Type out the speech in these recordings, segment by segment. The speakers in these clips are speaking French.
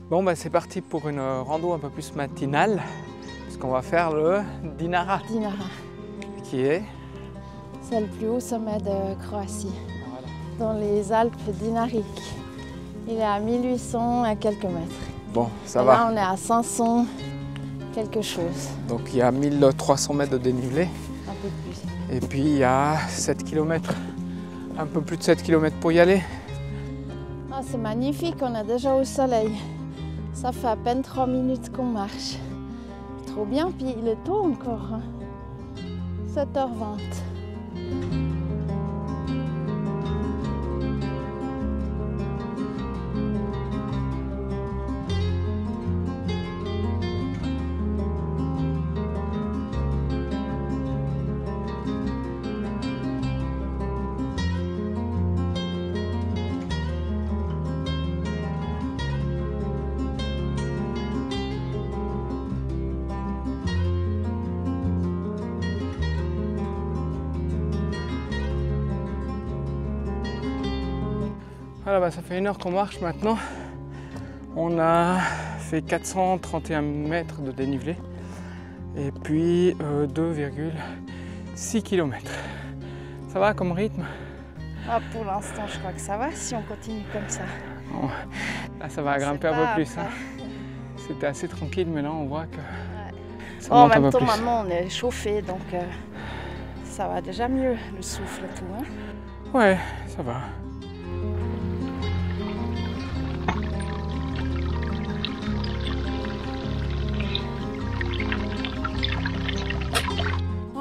Bon, bah, c'est parti pour une rando un peu plus matinale, parce qu'on va faire le Dinara. Dinara. Qui est? C'est le plus haut sommet de Croatie, Voilà. dans les Alpes dinariques. Il est à 1800 et quelques mètres. Bon, ça et va. Là, on est à 500 quelque chose. Donc il y a 1300 mètres de dénivelé. Un peu plus. Et puis il y a 7 km, un peu plus de 7 km pour y aller. Ah, c'est magnifique, on est déjà au soleil. Ça fait à peine 3 minutes qu'on marche. Trop bien, puis il est tôt encore. 7h20. Voilà, bah, ça fait 1 heure qu'on marche maintenant. On a fait 431 mètres de dénivelé et puis 2,6 km. Ça va comme rythme? Ah, pour l'instant, je crois que ça va si on continue comme ça. Bon, là, ça va grimper un peu plus. Hein. C'était assez tranquille, mais là, on voit que ça monte un peu plus. En même temps, maintenant, on est chauffé, donc ça va déjà mieux, le souffle et tout. Hein. Ouais, ça va.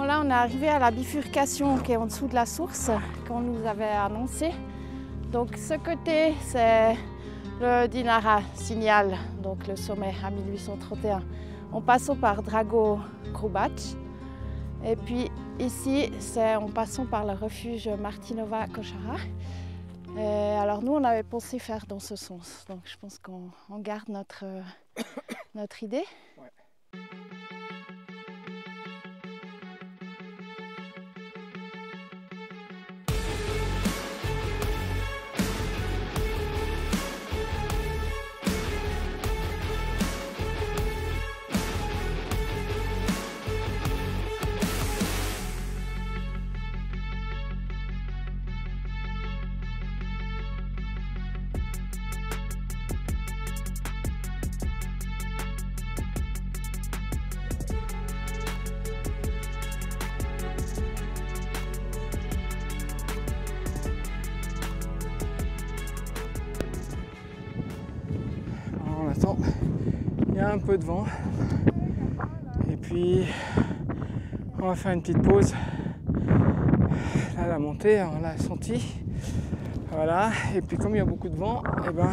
Là, on est arrivé à la bifurcation qui est en dessous de la source qu'on nous avait annoncé. Donc ce côté, c'est le Dinara Signal, donc le sommet à 1831. On passe par Drago Krubac. Et puis ici, c'est en passant par le refuge Martinova Košara. Alors nous, on avait pensé faire dans ce sens. Donc je pense qu'on garde notre idée. Ouais. On attend, il y a un peu de vent et puis on va faire une petite pause. Là, la montée, on l'a senti, voilà, et puis comme il y a beaucoup de vent, eh ben,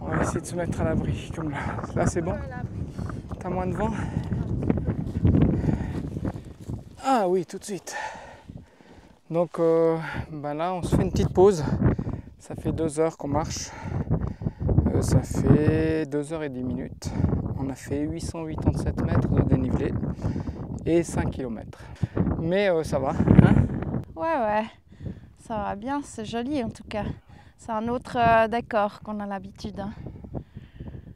on va essayer de se mettre à l'abri, comme là. Là, c'est bon? T'as moins de vent? Ah oui, tout de suite. Donc ben là, on se fait une petite pause. Ça fait 2 heures qu'on marche. Ça fait 2h10 minutes. On a fait 887 mètres de dénivelé et 5 km. Mais ça va. Hein? Ouais, ça va bien, c'est joli en tout cas. C'est un autre décor qu'on a l'habitude. Hein.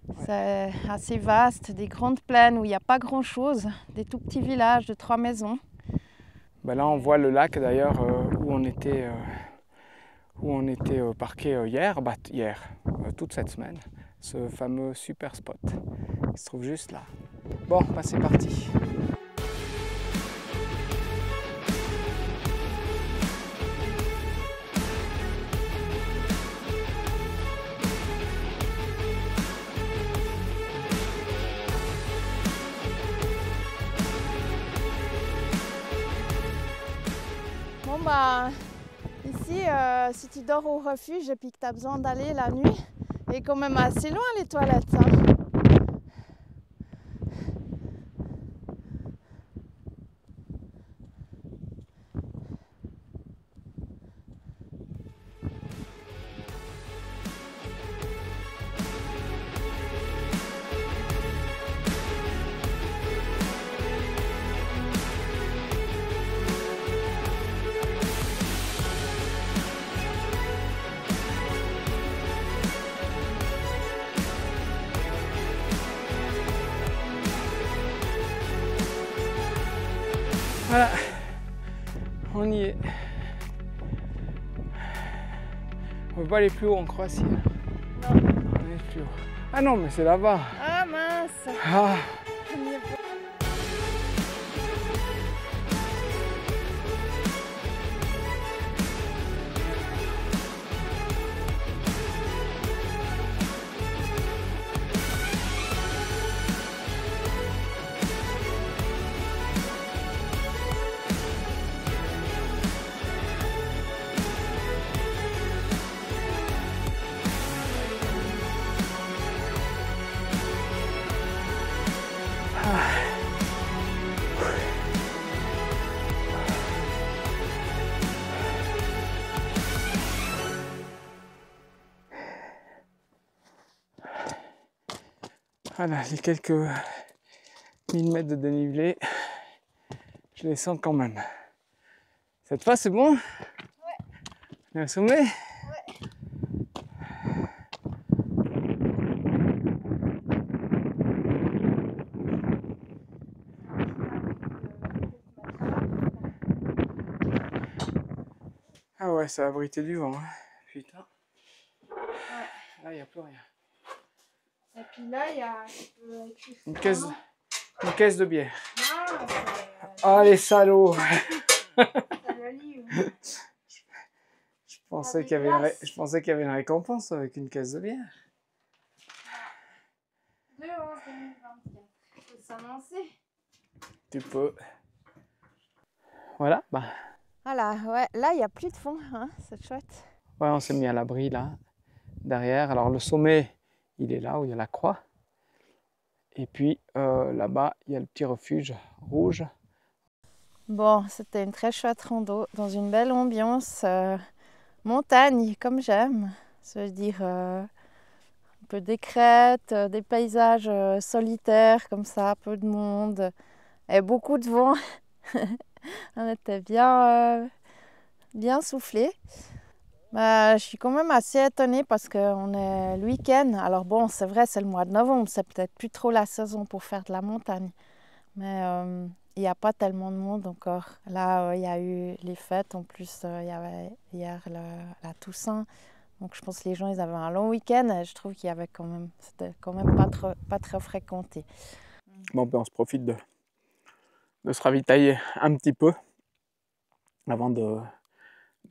Ouais. C'est assez vaste, des grandes plaines où il n'y a pas grand-chose, des tout petits villages de 3 maisons. Ben là, on voit le lac d'ailleurs où on était parqué hier, toute cette semaine, ce fameux super spot qui se trouve juste là. Bon, bah c'est parti. Bon bah, ici, si tu dors au refuge et puis que tu as besoin d'aller la nuit, il est quand même assez loin les toilettes. Hein. Voilà, on y est. On ne peut pas aller plus haut en Croatie. Non. On est plus haut. Ah non, mais c'est là-bas. Ah mince. Ah. Voilà, les quelques 1000 mètres de dénivelé, je les sens quand même. Cette fois, c'est bon? Ouais. On est au sommet? Ouais. Ah ouais, ça a abrité du vent. Hein. Putain. Ouais. Là, il n'y a plus rien. Et puis là, il y a Une caisse de bière. Non, Oh les salauds! Je pensais qu'il y avait une récompense avec une caisse de bière. 2/11/2024. Faut s'annoncer. Tu peux. Voilà, bah. Voilà, ouais, là, il n'y a plus de fond, hein, c'est chouette. Ouais, on s'est mis à l'abri là, derrière. Alors le sommet, il est là où il y a la croix. Et puis là-bas, il y a le petit refuge rouge. Bon, c'était une très chouette rando, dans une belle ambiance, montagne, comme j'aime. Ça veut dire un peu des crêtes, des paysages solitaires, comme ça, peu de monde, et beaucoup de vent. On était bien soufflé. Je suis quand même assez étonnée parce qu'on est le week-end. Alors bon, c'est vrai, c'est le mois de novembre, c'est peut-être plus trop la saison pour faire de la montagne. Mais il n'y a pas tellement de monde encore. Là, il y a eu les fêtes. En plus, il y avait hier la Toussaint. Donc je pense que les gens, ils avaient un long week-end. Et je trouve qu'il y avait c'était quand même pas très fréquenté. Bon, ben on se profite de se ravitailler un petit peu avant de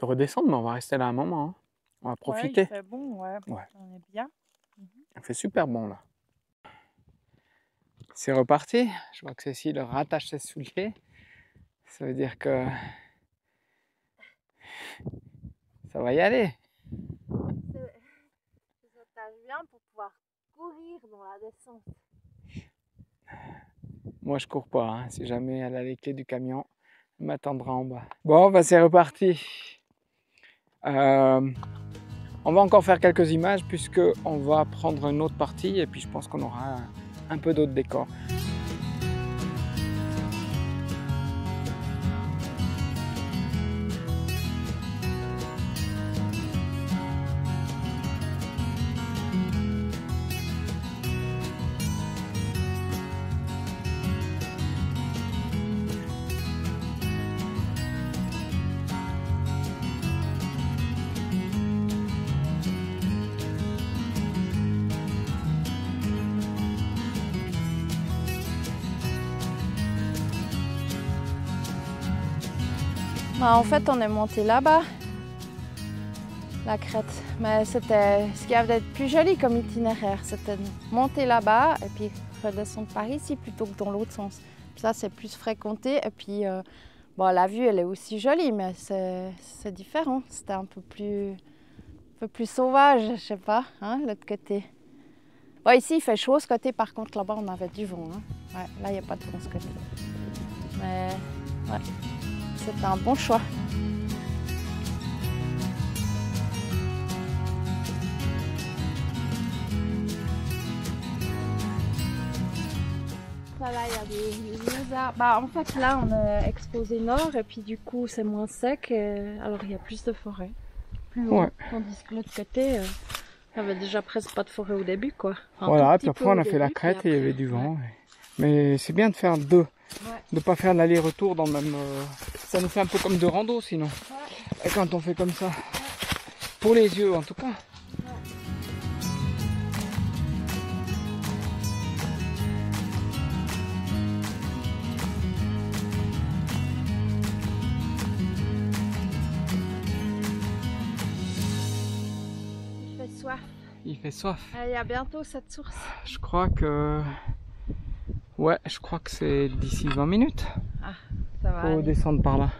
redescendre, mais on va rester là un moment. Hein. On va profiter. Ouais, il fait bon, ouais. On est bien. Il fait super bon là. C'est reparti. Je vois que Cécile rattache ses souliers. Ça veut dire que ça va y aller. Ça tâche bien pour pouvoir courir dans la descente. Moi je cours pas. Hein. Si jamais elle a les clés du camion, elle m'attendra en bas. Bon, bah c'est reparti. On va encore faire quelques images puisque on va prendre une autre partie et puis je pense qu'on aura un peu d'autres décors. En fait, on est monté là-bas, la crête. Mais c'était ce qui avait d'être plus joli comme itinéraire. C'était monter là-bas et puis redescendre par ici plutôt que dans l'autre sens. Puis ça, c'est plus fréquenté. Et puis, la vue, elle est aussi jolie, mais c'est différent. C'était un peu plus sauvage, je sais pas, hein, l'autre côté. Bon, ici, il fait chaud ce côté. Par contre, là-bas, on avait du vent. Hein. Ouais, là, il n'y a pas de vent ce côté. Mais, ouais. C'était un bon choix. Là, il y a des arbres. En fait, là, on est exposé nord et puis du coup, c'est moins sec. Alors, il y a plus de forêt. Plus haut. Ouais. Tandis que l'autre côté, il y avait déjà presque pas de forêt au début, quoi. Voilà, puis après, on a fait la crête et il y avait du vent. Ouais. Mais c'est bien de faire deux. de pas faire l'aller-retour dans le même... Ça nous fait un peu comme de rando sinon. Et quand on fait comme ça. Pour les yeux en tout cas. Il fait soif. Il fait soif. Il y a bientôt cette source. Je crois que... Ouais, je crois que c'est d'ici 20 minutes. Ah, ça va. Faut aller. descendre par là.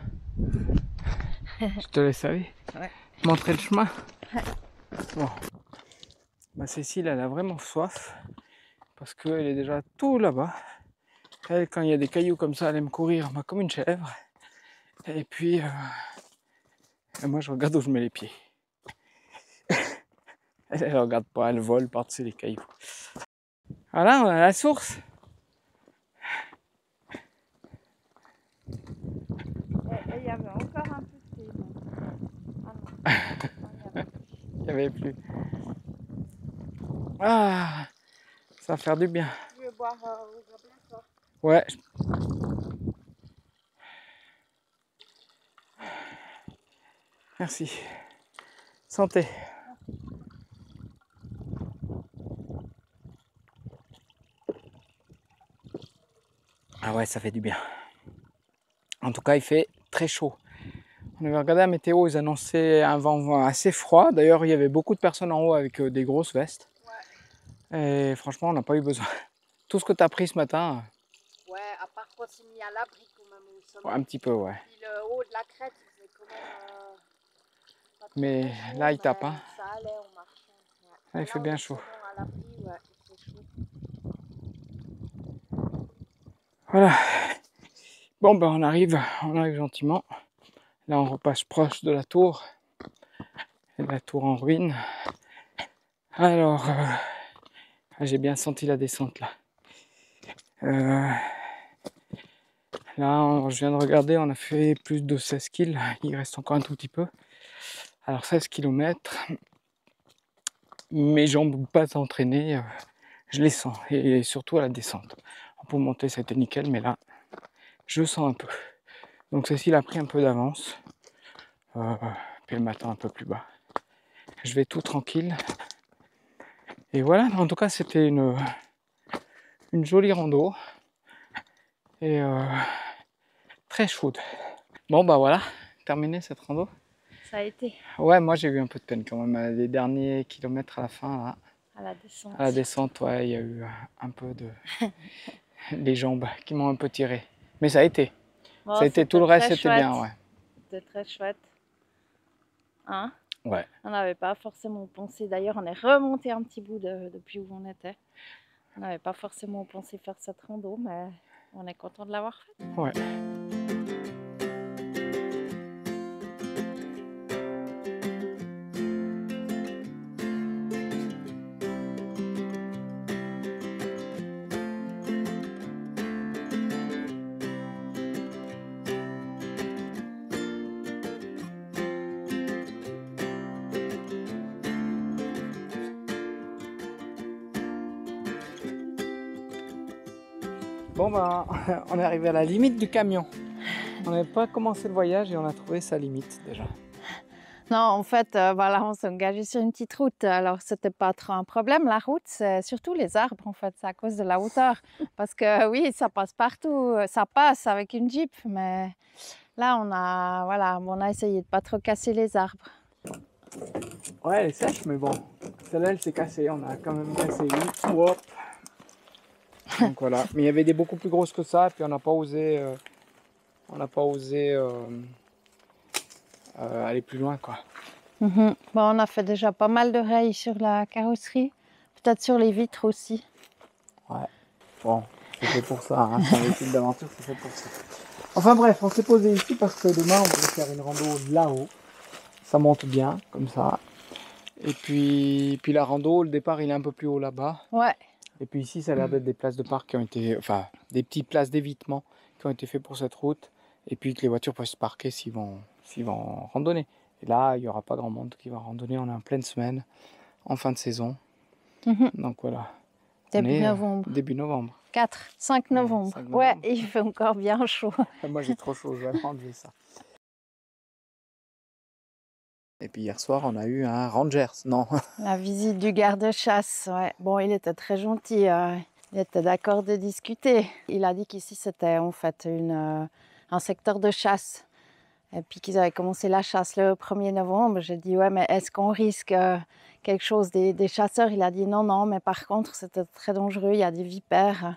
Je te laisse aller. Ouais. Montrer le chemin. Bon. Bah, Cécile, elle a vraiment soif. Parce qu'elle est déjà tout là-bas. Elle, quand il y a des cailloux comme ça, elle aime courir comme une chèvre. Et puis, et moi, je regarde où je mets les pieds. Elle regarde pas, elle vole par-dessus les cailloux. Voilà, on a la source. Et il y avait encore un peu de thé. Il n'y avait plus. Ah, ça va faire du bien. Je vais boire au gobelet, toi. Ouais. Merci. Santé. Ah ouais, ça fait du bien. En tout cas, il fait très chaud. On avait regardé la météo, ils annonçaient un vent assez froid. D'ailleurs, il y avait beaucoup de personnes en haut avec des grosses vestes. Ouais. Et franchement, on n'a pas eu besoin. Tout ce que tu as pris ce matin. Ouais, à part qu'on s'est mis à l'abri quand même au sommet. Un petit peu, ouais. Puis le haut de la crête, il faisait quand même pas trop Mais chaud, là, il tape. Hein. Ça allait, on marchait. Ouais. Là, il fait bien chaud. À l'abri, ouais, il fait chaud. Voilà. Bon, ben on arrive gentiment. Là, on repasse proche de la tour. Et de la tour en ruine. Alors, j'ai bien senti la descente là. Là, je viens de regarder, on a fait plus de 16 kills. Il reste encore un tout petit peu. Alors, 16 km. Mes jambes pas entraînées, je les sens. Et surtout à la descente. Pour monter, c'était nickel, mais là, je sens un peu. Donc, Cécile a pris un peu d'avance. Puis le matin un peu plus bas. Je vais tout tranquille. Et voilà, en tout cas, c'était une jolie rando. Et très chaude. Bon, bah voilà, terminé cette rando. Ça a été. Ouais, moi j'ai eu un peu de peine quand même. Les derniers kilomètres à la fin, là. À la descente. À la descente, ouais, il y a eu un peu de... les jambes qui m'ont un peu tiré. Mais ça a été. Bon, ça a été, tout le reste, c'était bien, ouais. C'était très chouette. Hein? Ouais. On n'avait pas forcément pensé. D'ailleurs, on est remonté un petit bout depuis où on était. On n'avait pas forcément pensé faire cette rando, mais on est content de l'avoir faite. Ouais. Bon ben, on est arrivé à la limite du camion. On n'avait pas commencé le voyage et on a trouvé sa limite déjà. Non, en fait, voilà, on s'est engagé sur une petite route. Alors, c'était pas trop un problème. La route, c'est surtout les arbres, en fait. C'est à cause de la hauteur. Parce que oui, ça passe partout. Ça passe avec une Jeep, mais là, on a essayé de pas trop casser les arbres. Ouais, elle est sèche, mais bon. Celle-là, elle s'est cassée. On a quand même cassé une. Hop. Donc voilà. Mais il y avait des beaucoup plus grosses que ça, puis on n'a pas osé. Aller plus loin, quoi. Bon, on a fait déjà pas mal de rayures sur la carrosserie, peut-être sur les vitres aussi. Ouais. Bon, c'est fait pour ça. Hein. C'est un véhicule d'aventure, c'est fait pour ça. Enfin bref, on s'est posé ici parce que demain on va faire une rando là-haut. Ça monte bien, comme ça. Et puis la rando, le départ, il est un peu plus haut là-bas. Ouais. Et puis ici, ça a l'air d'être des places de parc qui ont été, enfin, des petites places d'évitement qui ont été faites pour cette route. Et puis que les voitures peuvent se parquer s'ils vont randonner. Et là, il n'y aura pas grand monde qui va randonner. On est en pleine semaine, en fin de saison. Donc voilà. Début novembre. Début novembre. 5 novembre. 5 Ouais, novembre. il fait encore bien chaud. Moi j'ai trop chaud, je vais enlever ça. Et puis hier soir, on a eu un Rangers, non? La visite du garde-chasse, ouais. Bon, il était très gentil. Il était d'accord de discuter. Il a dit qu'ici, c'était en fait un secteur de chasse. Et puis qu'ils avaient commencé la chasse le 1er novembre. J'ai dit, ouais, mais est-ce qu'on risque quelque chose des chasseurs? Il a dit, non, non, mais par contre, c'était très dangereux. Il y a des vipères.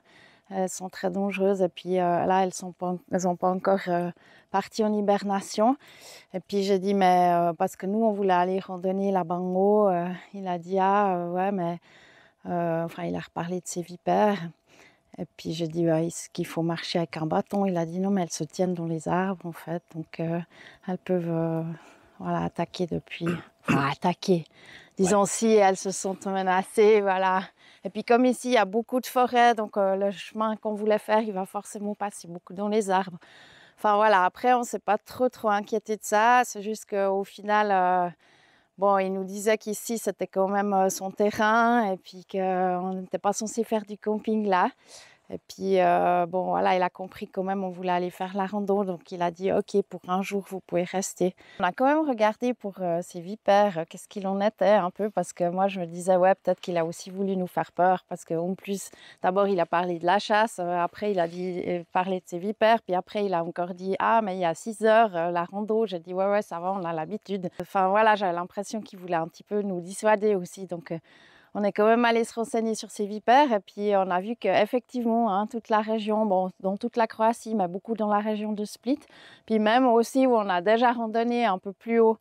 Elles sont très dangereuses. Et puis là, elles ont pas encore parti en hibernation. Et puis j'ai dit, mais parce que nous, on voulait aller randonner là-bas en haut. Il a dit, ah ouais, mais enfin, il a reparlé de ces vipères. Et puis j'ai dit, est-ce qu'il faut marcher avec un bâton? Il a dit, non, mais elles se tiennent dans les arbres, en fait. Donc elles peuvent voilà, attaquer depuis. Enfin, attaquer. Disons, Ouais. si elles se sentent menacées, voilà. Et puis comme ici, il y a beaucoup de forêts, donc le chemin qu'on voulait faire, il va forcément passer beaucoup dans les arbres. Enfin voilà, après, on ne s'est pas trop inquiété de ça. C'est juste qu'au final, bon, il nous disait qu'ici, c'était quand même son terrain et puis qu'on n'était pas censé faire du camping là. Et puis, bon, voilà, il a compris quand même, on voulait aller faire la rando. Donc, il a dit, OK, pour un jour, vous pouvez rester. On a quand même regardé pour ces vipères, qu'est-ce qu'il en était un peu. Parce que moi, je me disais, ouais, peut-être qu'il a aussi voulu nous faire peur. Parce qu'en plus, d'abord, il a parlé de la chasse. Après, il a parlé de ces vipères. Puis après, il a encore dit, ah, mais il y a 6 heures, la rando. J'ai dit, ouais, ça va, on a l'habitude. Enfin, voilà, j'avais l'impression qu'il voulait un petit peu nous dissuader aussi. Donc, on est quand même allé se renseigner sur ces vipères et puis on a vu qu'effectivement, hein, toute la région, bon, dans toute la Croatie, mais beaucoup dans la région de Split, puis même aussi où on a déjà randonné un peu plus haut.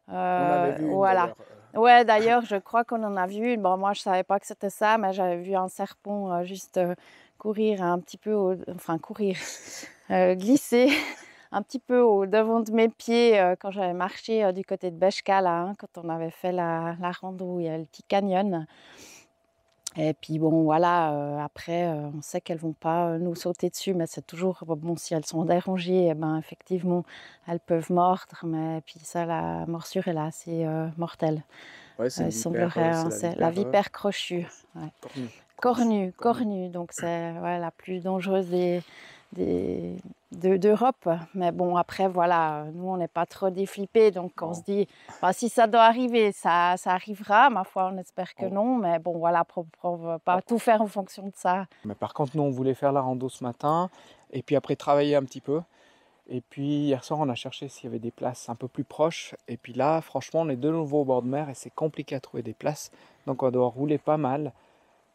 On avait vu une voilà. d'ailleurs. Ouais, d'ailleurs, je crois qu'on en a vu une. Bon, moi, je ne savais pas que c'était ça, mais j'avais vu un serpent juste courir un petit peu, glisser un petit peu au devant de mes pieds quand j'avais marché du côté de Beška, là, hein, quand on avait fait la rando où il y a le petit canyon. Et puis bon, voilà, après, on sait qu'elles ne vont pas nous sauter dessus, mais c'est toujours, bon, si elles sont dérangées, eh ben, effectivement, elles peuvent mordre, mais puis ça, la morsure est là, assez mortelle. Ouais, c'est Il semblerait, hein, c'est la vipère crochue. Ouais. Cornue, donc c'est ouais, la plus dangereuse d'Europe. Mais bon, après, voilà, nous, on n'est pas trop déflippés, donc on se dit, bah, si ça doit arriver, ça arrivera. Ma foi, on espère que non, mais bon, voilà, on ne va pas tout faire en fonction de ça. Mais par contre, nous, on voulait faire la rando ce matin, et puis après travailler un petit peu. Et puis hier soir, on a cherché s'il y avait des places un peu plus proches. Et puis là, franchement, on est de nouveau au bord de mer et c'est compliqué à trouver des places. Donc on doit rouler pas mal.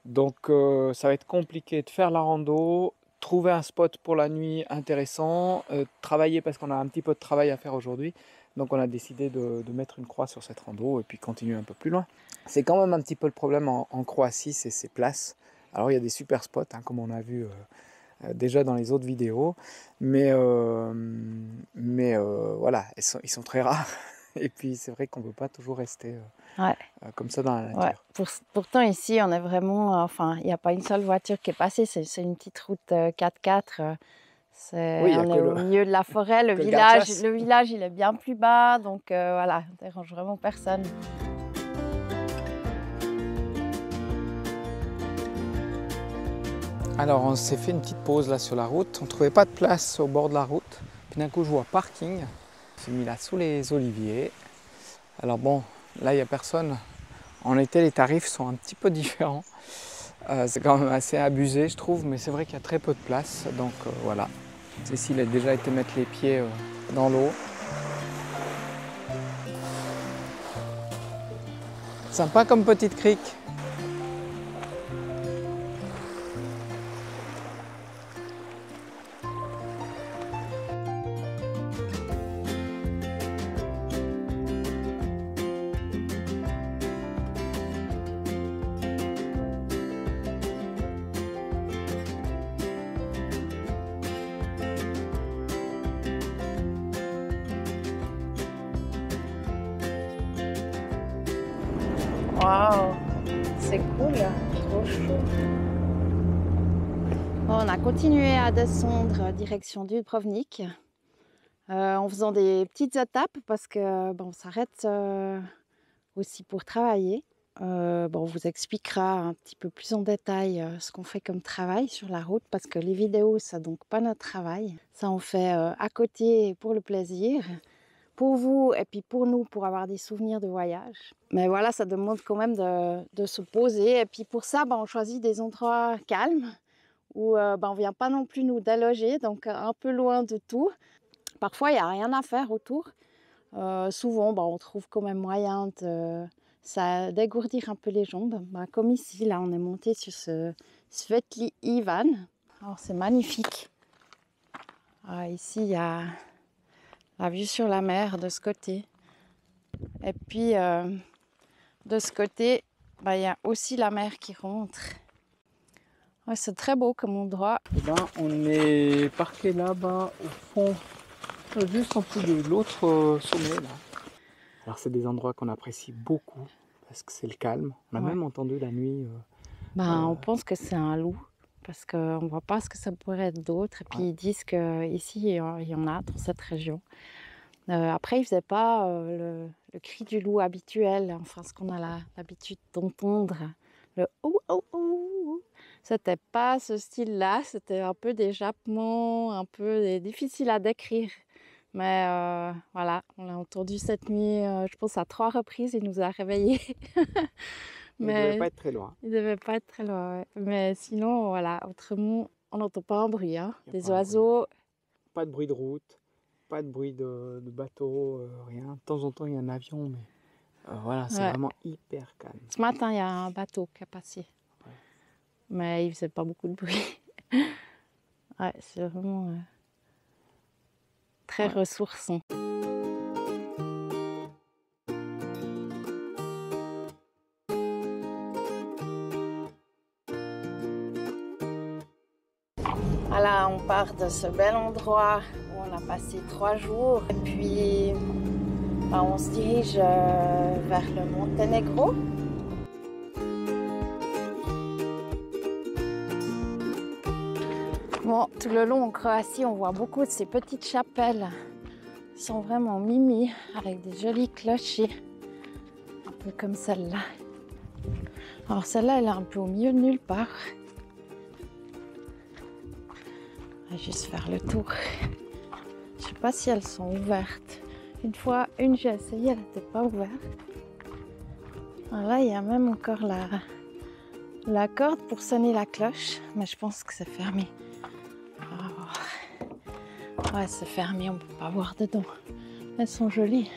Donc ça va être compliqué de faire la rando, trouver un spot pour la nuit intéressant, travailler parce qu'on a un petit peu de travail à faire aujourd'hui. Donc on a décidé de mettre une croix sur cette rando et puis continuer un peu plus loin. C'est quand même un petit peu le problème en Croatie, c'est ces places. Alors il y a des super spots, hein, comme on a vu déjà dans les autres vidéos, mais voilà, ils sont très rares. Et puis c'est vrai qu'on ne peut pas toujours rester comme ça dans la nature. Ouais. Pourtant ici, on est vraiment, enfin, il n'y a pas une seule voiture qui est passée, c'est une petite route 4x4. Oui, on est au milieu de la forêt, le village il est bien plus bas, donc voilà, ça ne dérange vraiment personne. Alors on s'est fait une petite pause là sur la route, on ne trouvait pas de place au bord de la route, puis d'un coup je vois parking, je suis mis là sous les oliviers. Alors bon, là il n'y a personne, en été les tarifs sont un petit peu différents, c'est quand même assez abusé je trouve, mais c'est vrai qu'il y a très peu de place, donc voilà. Cécile a déjà été mettre les pieds dans l'eau. Sympa comme petite crique. Waouh, c'est cool, trop chaud. Bon, on a continué à descendre direction Dubrovnik en faisant des petites étapes parce que bon, on s'arrête aussi pour travailler. on vous expliquera un petit peu plus en détail ce qu'on fait comme travail sur la route, parce que les vidéos, ça donc pas notre travail. Ça, on fait à côté pour le plaisir, pour vous et puis pour nous, pour avoir des souvenirs de voyage. Mais voilà, ça demande quand même de se poser. Et puis pour ça, on choisit des endroits calmes où on vient pas non plus nous déloger, donc un peu loin de tout. Parfois, il n'y a rien à faire autour. Souvent, on trouve quand même moyen de ça dégourdir un peu les jambes. Comme ici, là, on est monté sur ce Svetli Ivan. Alors, c'est magnifique. Ici, il y a la vue sur la mer de ce côté. Et puis, de ce côté, il y a aussi la mer qui rentre. Ouais, c'est très beau comme endroit. On est parqué là-bas au fond, juste en dessous de l'autre sommet là. Alors c'est des endroits qu'on apprécie beaucoup parce que c'est le calme. On a même entendu la nuit. On pense que c'est un loup parce qu'on ne voit pas ce que ça pourrait être d'autre. Et puis ils disent qu'ici il y en a dans cette région. Après, ils ne faisaient pas le cri du loup habituel, enfin ce qu'on a l'habitude d'entendre. Le ou ou ou. C'était pas ce style-là, c'était un peu des jappements, un peu difficile à décrire. Mais voilà, on l'a entendu cette nuit, je pense à 3 reprises, il nous a réveillés. Mais il ne devait pas être très loin. Il ne devait pas être très loin, ouais. Mais sinon, voilà, autrement, on n'entend pas un bruit. Des oiseaux. Pas de bruit de route, pas de bruit de bateau, rien. De temps en temps, il y a un avion, mais voilà, c'est vraiment hyper calme. Ce matin, il y a un bateau qui est passé. Ouais. Mais il ne faisait pas beaucoup de bruit. Ouais, c'est vraiment très ressourçant. Voilà, on part de ce bel endroit où on a passé 3 jours. Et puis, on se dirige vers le Monténégro. Bon, tout le long en Croatie, on voit beaucoup de ces petites chapelles. Elles sont vraiment mimi, avec des jolis clochers. Un peu comme celle-là. Alors celle-là, elle est un peu au milieu de nulle part. On va juste faire le tour. Je sais pas si elles sont ouvertes. Une j'ai essayé, elle n'était pas ouverte. Alors là, il y a même encore la corde pour sonner la cloche, mais je pense que c'est fermé. Ouais, c'est fermé, on ne peut pas voir dedans. Elles sont jolies.